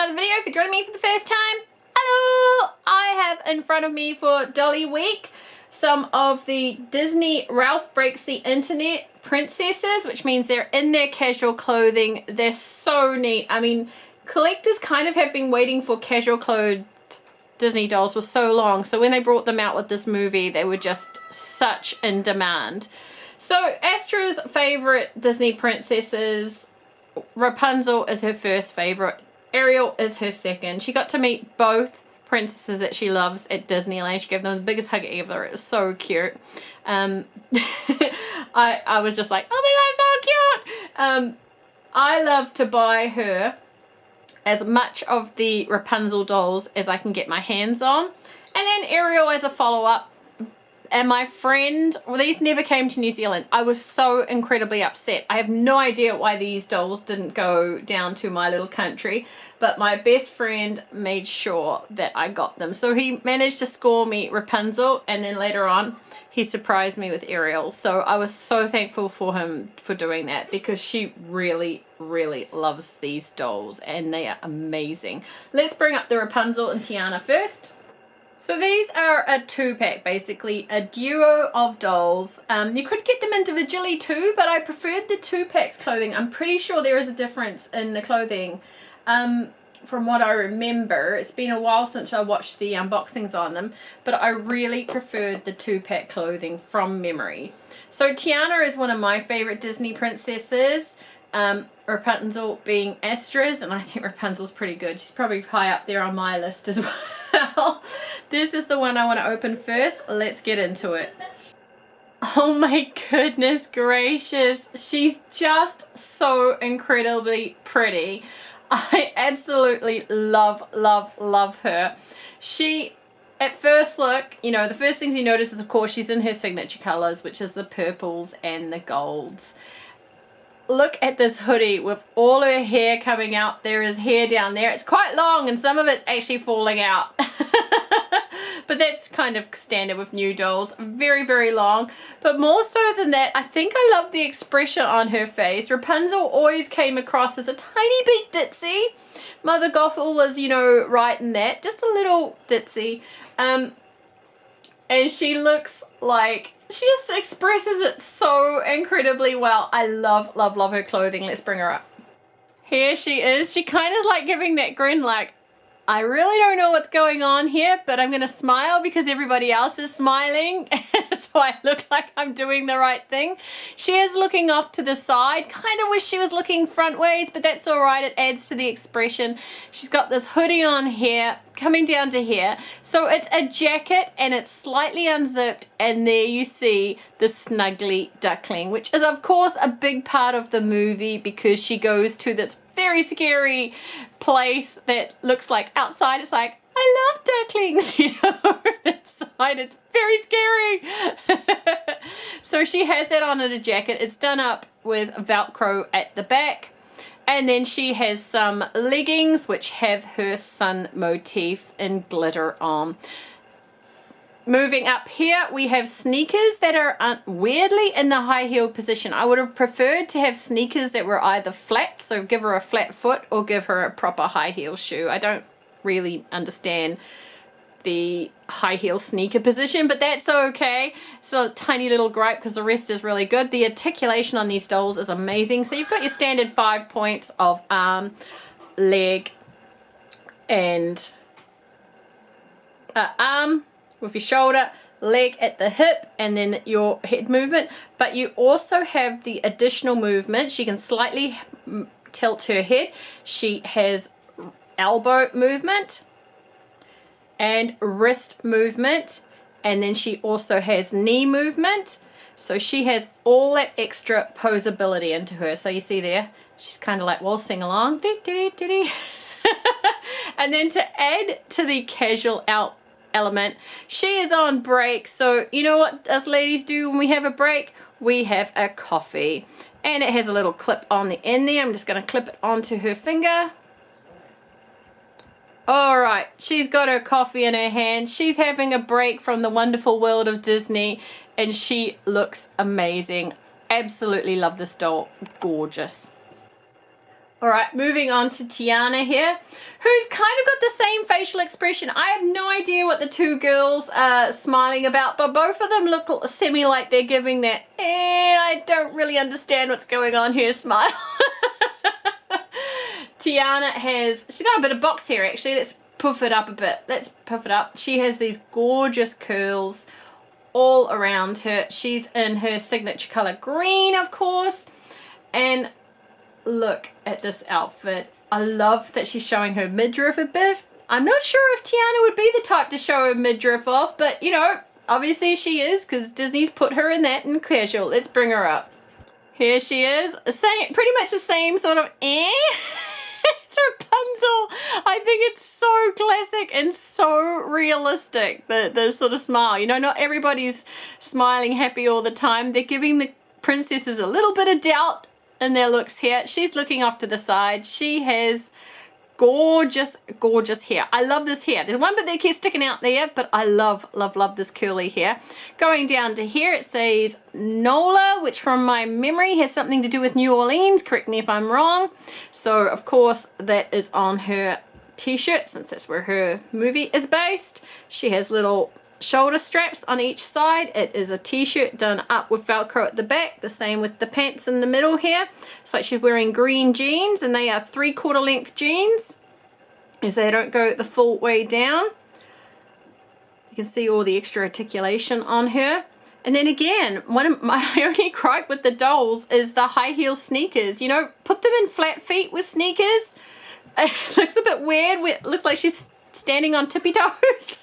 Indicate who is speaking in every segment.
Speaker 1: another video. If you're joining me for the first time, hello! I have in front of me for Dolly Week some of the Disney Ralph Breaks the Internet princesses, which means they're in their casual clothing. They're so neat. I mean, collectors kind of have been waiting for casual clothed Disney dolls for so long, so when they brought them out with this movie, they were just such in demand. So Astra's favorite Disney princesses, Rapunzel is her first favorite, Ariel is her second. She got to meet both princesses that she loves at Disneyland. She gave them the biggest hug ever. It was so cute. I was just like, oh my god, so cute. I love to buy her as much of the Rapunzel dolls as I can get my hands on, and then Ariel as a follow-up. And my friend, well, these never came to New Zealand. I was so incredibly upset. I have no idea why these dolls didn't go down to my little country, but my best friend made sure that I got them. So he managed to score me Rapunzel, and then later on he surprised me with Ariel. So I was so thankful for him for doing that, because she really loves these dolls and they are amazing. Let's bring up the Rapunzel and Tiana first. So these are a two-pack, basically a duo of dolls. You could get them individually too, but I preferred the two-packs clothing. I'm pretty sure there is a difference in the clothing from what I remember. It's been a while since I watched the unboxings on them, but I really preferred the two-pack clothing from memory. So Tiana is one of my favorite Disney princesses. Rapunzel being Astra's, and I think Rapunzel's pretty good. She's probably high up there on my list as well. This is the one I want to open first. Let's get into it. Oh my goodness gracious. She's just so incredibly pretty. I absolutely love her. She, at first look, you know, the first things you notice is, of course, she's in her signature colors, which is the purples and the golds. Look at this hoodie with all her hair coming out. There is hair down there. It's quite long and some of it's actually falling out. But that's kind of standard with new dolls. Very long. But more so than that, I think I love the expression on her face. Rapunzel always came across as a tiny bit ditzy. Mother Gothel was, you know, right in that. Just a little ditzy. And she looks like, she just expresses it so incredibly well. I love her clothing. Let's bring her up. Here she is. She kind of is like giving that grin like, I really don't know what's going on here, but I'm going to smile because everybody else is smiling. So I look like I'm doing the right thing. She is looking off to the side. Kind of wish she was looking front ways, but that's all right. It adds to the expression. She's got this hoodie on here, coming down to here. So it's a jacket and it's slightly unzipped, and there you see the snuggly duckling, which is of course a big part of the movie, because she goes to this very scary place that looks like outside it's like, I love ducklings, you know, inside it's very scary. So she has that on in a jacket. It's done up with Velcro at the back. And then she has some leggings which have her sun motif in glitter on. Moving up here, we have sneakers that are weirdly in the high heel position. I would have preferred to have sneakers that were either flat, so give her a flat foot, or give her a proper high heel shoe. I don't really understand the high heel sneaker position, but that's okay. So a tiny little gripe, because the rest is really good. The articulation on these dolls is amazing. So you've got your standard 5 points of arm, leg, and arm with your shoulder, leg at the hip, and then your head movement. But you also have the additional movement. She can slightly tilt her head. She has elbow movement and wrist movement, and then she also has knee movement. So she has all that extra posability into her. So you see there, she's kind of like waltzing along. And then to add to the casual element, she is on break. So you know what us ladies do when we have a break? We have a coffee. And it has a little clip on the end there. I'm just going to clip it onto her finger. Alright, she's got her coffee in her hand. She's having a break from the wonderful world of Disney, and she looks amazing. Absolutely love this doll. Gorgeous. All right, moving on to Tiana here, who's kind of got the same facial expression. I have no idea what the two girls are smiling about, but both of them look semi like they're giving that, I don't really understand what's going on here smile. Tiana she's got a bit of box hair actually. Let's puff it up a bit. Let's puff it up. She has these gorgeous curls all around her. She's in her signature color green, of course, and look at this outfit. I love that she's showing her midriff a bit. I'm not sure if Tiana would be the type to show her midriff off, but you know, obviously she is because Disney's put her in that in casual. Let's bring her up. Here she is. Pretty much the same sort of It's Rapunzel. I think it's so classic and so realistic, the sort of smile. You know, not everybody's smiling happy all the time. They're giving the princesses a little bit of doubt in their looks here. She's looking off to the side. She has gorgeous, gorgeous hair. I love this hair. There's one bit that keeps sticking out there, but I love, love, love this curly hair. Going down to here, it says Nola, which from my memory has something to do with New Orleans. Correct me if I'm wrong. So, of course, that is on her t-shirt, since that's where her movie is based. She has little shoulder straps on each side. It is a t-shirt done up with Velcro at the back, the same with the pants in the middle here. It's like she's wearing green jeans, and they are 3/4 length jeans, as they don't go the full way down. You can see all the extra articulation on her. And then again, one of my only gripe with the dolls is the high heel sneakers. You know, put them in flat feet with sneakers. It looks a bit weird. It looks like she's standing on tippy toes.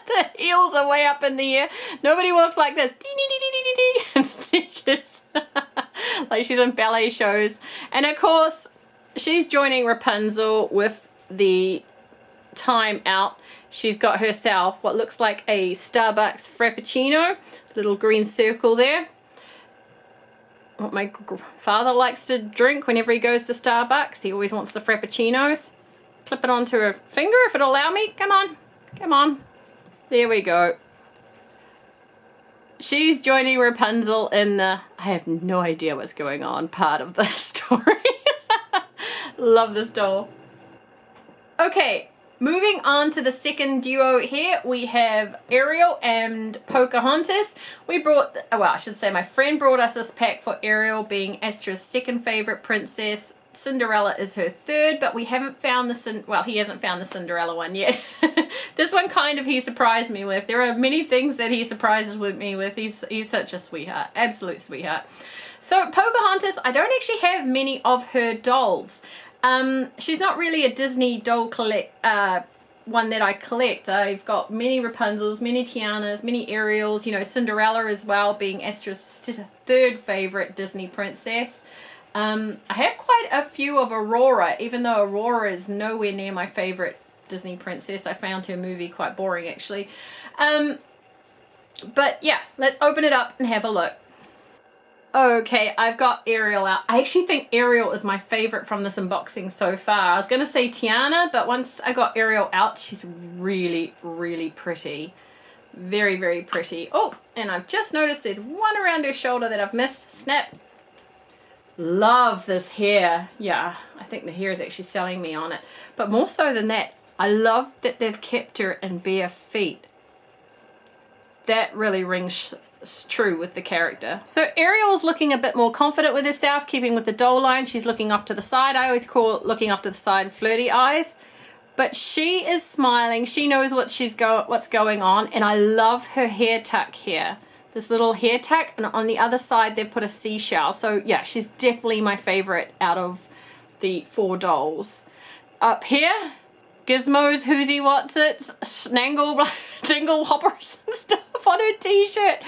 Speaker 1: The heels are way up in the air. Nobody walks like this. And sneakers. Like she's in ballet shows. And of course, she's joining Rapunzel with the time out. She's got herself what looks like a Starbucks Frappuccino. Little green circle there. What my father likes to drink whenever he goes to Starbucks. He always wants the Frappuccinos. Clip it onto her finger if it'll allow me. Come on. Come on. There we go. She's joining Rapunzel in the I have no idea what's going on part of the story. Love this doll. Okay, moving on to the second duo here, we have Ariel and Pocahontas. We brought, well, I should say my friend brought us this pack for Ariel, being Astra's second favorite princess. Cinderella is her third, but we haven't found he hasn't found the Cinderella one yet. This one kind of he surprised me with. There are many things that he surprises me with. He's such a sweetheart, absolute sweetheart. So Pocahontas, I don't actually have many of her dolls. She's not really a Disney doll one that I collect. I've got many Rapunzels, many Tianas, many Ariels, you know, Cinderella as well, being Astra's third favorite Disney princess. I have quite a few of Aurora, even though Aurora is nowhere near my favorite Disney princess. I found her movie quite boring, actually. But yeah, let's open it up and have a look. Okay, I've got Ariel out. I actually think Ariel is my favorite from this unboxing so far. I was going to say Tiana, but once I got Ariel out, she's really, really pretty. Very, very pretty. Oh, and I've just noticed there's one around her shoulder that I've missed. Snap. Love this hair. Yeah, I think the hair is actually selling me on it. But more so than that, I love that they've kept her in bare feet. That really rings true with the character. So Ariel's looking a bit more confident with herself, keeping with the doll line. She's looking off to the side. I always call looking off to the side flirty eyes. But she is smiling. She knows what's going on. And I love her hair tuck here. This little hair tuck, and on the other side they've put a seashell. So yeah, she's definitely my favorite out of the four dolls. Up here, Gizmos, hoozewatzits, snangle, dingle hoppers and stuff on her t-shirt.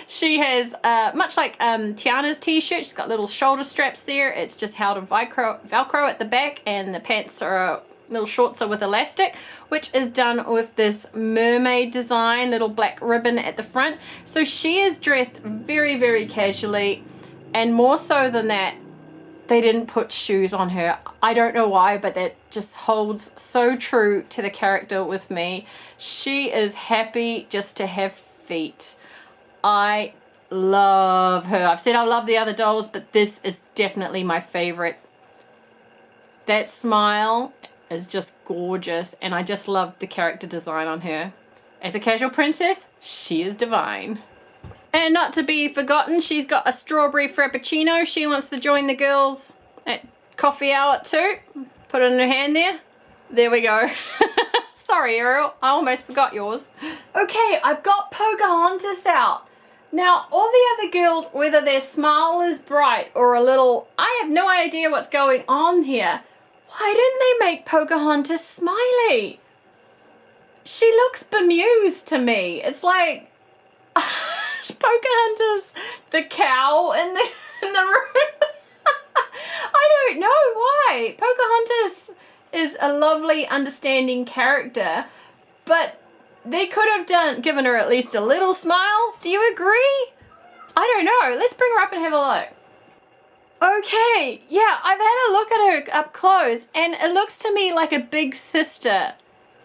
Speaker 1: She has, much like Tiana's t-shirt, she's got little shoulder straps there. It's just held in Velcro at the back, and the pants are little shorts are with elastic, which is done with this mermaid design, little black ribbon at the front. So she is dressed very, very casually, and more so than that, they didn't put shoes on her. I don't know why, but that just holds so true to the character with me. She is happy just to have feet. I love her. I've said I love the other dolls, but this is definitely my favorite That smile is just gorgeous, and I just love the character design on her. As a casual princess, she is divine. And not to be forgotten, she's got a strawberry frappuccino. She wants to join the girls at coffee hour too. Put it in her hand there. There we go. Sorry, Ariel, I almost forgot yours. Okay, I've got Pocahontas out. Now, all the other girls, whether their smile is bright or a little, I have no idea what's going on here. Why didn't they make Pocahontas smiley? She looks bemused to me. It's like Pocahontas, the cow in the room. I don't know why. Pocahontas is a lovely, understanding character, but they could have given her at least a little smile. Do you agree? I don't know. Let's bring her up and have a look. Okay, yeah, I've had a look at her up close, and it looks to me like a big sister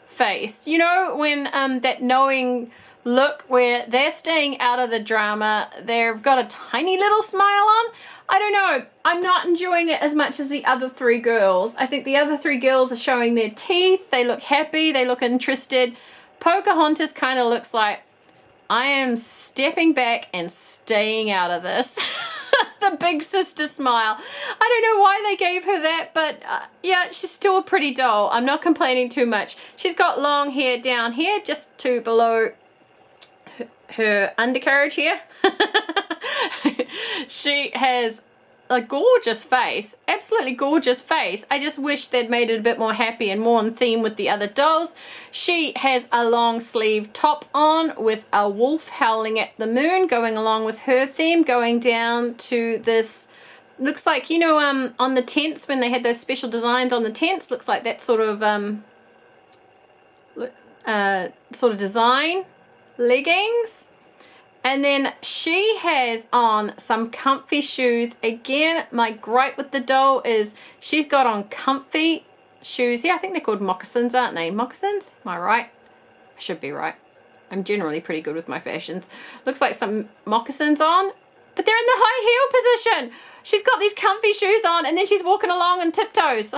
Speaker 1: face. You know, when that knowing look where they're staying out of the drama, they've got a tiny little smile on. I don't know. I'm not enjoying it as much as the other three girls. I think the other three girls are showing their teeth. They look happy. They look interested. Pocahontas kind of looks like, I am stepping back and staying out of this. The big sister smile. I don't know why they gave her that, but yeah, she's still a pretty doll. I'm not complaining too much. She's got long hair down here, just to below her undercarriage here. She has a gorgeous face, absolutely gorgeous face. I just wish they'd made it a bit more happy and more in theme with the other dolls. She has a long sleeve top on with a wolf howling at the moon going along with her theme, going down to this, looks like, you know, on the tents when they had those special designs on the tents, looks like that sort of design, leggings. And then she has on some comfy shoes. Again, my gripe with the doll is she's got on comfy shoes. Yeah, I think they're called moccasins, aren't they? Moccasins? Am I right? I should be right. I'm generally pretty good with my fashions. Looks like some moccasins on, but they're in the high heel position. She's got these comfy shoes on, and then she's walking along on tiptoes.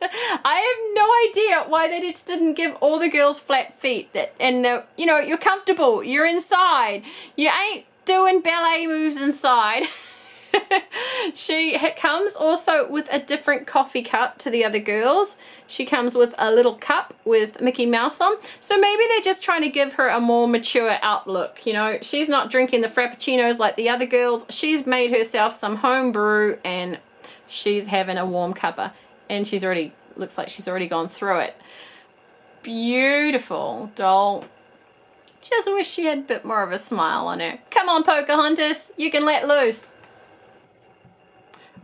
Speaker 1: I have no idea why they just didn't give all the girls flat feet. You know, you're comfortable, you're inside, you ain't doing ballet moves inside. She comes also with a different coffee cup to the other girls. She comes with a little cup with Mickey Mouse on. So maybe they're just trying to give her a more mature outlook. You know, she's not drinking the frappuccinos like the other girls. She's made herself some home brew and she's having a warm cuppa. And she's already, looks like she's already gone through it. Beautiful doll. Just wish she had a bit more of a smile on her. Come on, Pocahontas, you can let loose.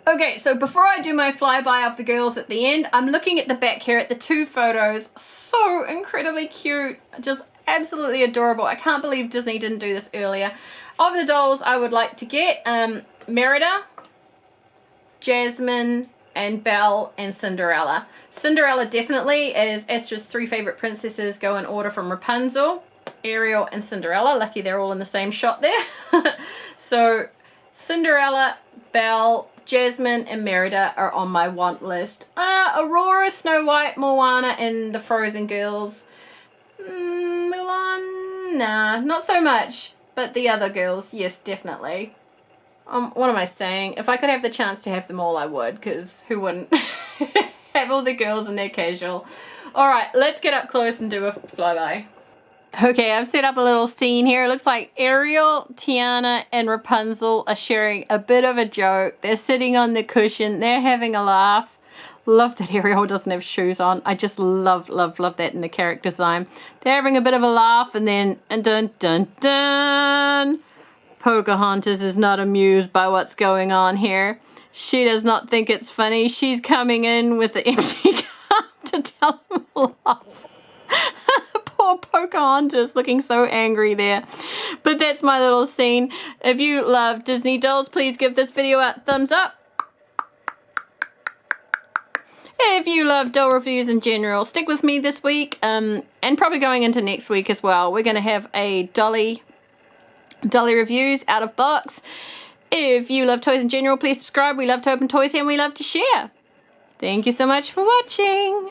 Speaker 1: Okay, so before I do my flyby of the girls at the end, I'm looking at the back here at the two photos. So incredibly cute, just absolutely adorable. I can't believe Disney didn't do this earlier. Of the dolls I would like to get, Merida, Jasmine, and Belle and Cinderella. Cinderella definitely, as Astra's three favorite princesses go in order from Rapunzel, Ariel, and Cinderella. Lucky they're all in the same shot there. So Cinderella, Belle, Jasmine, and Merida are on my want list. Aurora, Snow White, Moana, and the Frozen girls. Mulan, nah, not so much. But the other girls, yes, definitely. What am I saying? If I could have the chance to have them all, I would, because who wouldn't? Have all the girls in their casual. Alright, let's get up close and do a flyby. Okay, I've set up a little scene here. It looks like Ariel, Tiana, and Rapunzel are sharing a bit of a joke. They're sitting on the cushion. They're having a laugh. Love that Ariel doesn't have shoes on. I just love that in the character design. They're having a bit of a laugh, and then, and dun dun dun, Pocahontas is not amused by what's going on here. She does not think it's funny. She's coming in with the empty cup to tell him to laugh. Poor Pocahontas looking so angry there. But that's my little scene. If you love Disney dolls, please give this video a thumbs up. If you love doll reviews in general, stick with me this week and probably going into next week as well. We're going to have a dolly reviews out of box. If you love toys in general, please subscribe. We love to open toys here and we love to share. Thank you so much for watching.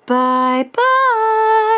Speaker 1: Bye bye.